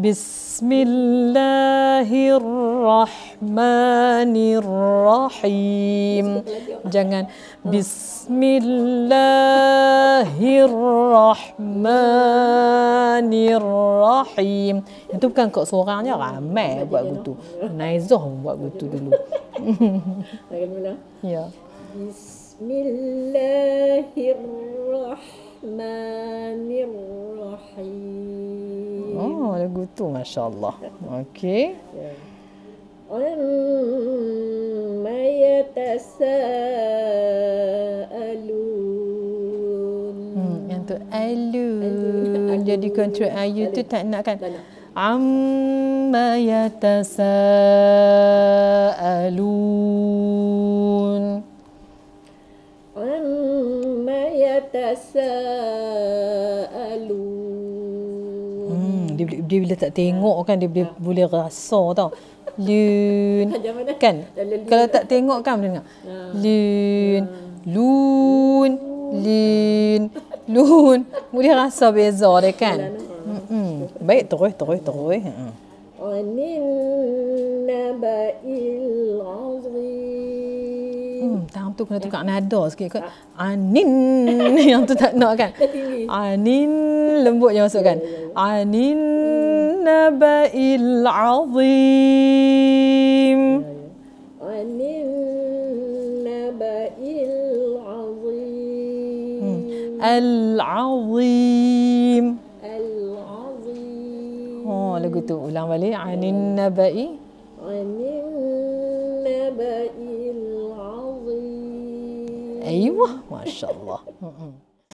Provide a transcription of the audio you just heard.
Bismillahirrahmanirrahim. Jangan Bismillahirrahmanirrahim. Itu bukan kok seorang je, ramai buat begitu. Naizah buat begitu dulu. Ya. Bismillahirrahmanirrahim. Oh, lagu tu masya-Allah. Okey. Amma yatasaalun. Yang tu alun. Jadi kontrol ayu tu tak nak kan? Amma yatasaalun. Amma yatasaalun. Dia bila tak tengok kan dia boleh rasa tau. Lun kan kalau tak tengok kan boleh dengar lun lun lun lun boleh rasa beza dia kan. Baik terus Anin naba'il azim. Tahun tu kena tukar nada sikit kan. Anin yang tu tak nak kan. Anin lembut je masuk kan. Anin naba'il azim. Anin naba'il azim. Al-azim. Al-azim. Oh, lagu tu ulang balik. Anin naba'i. Anin naba'il azim. Aywa, masya-Allah.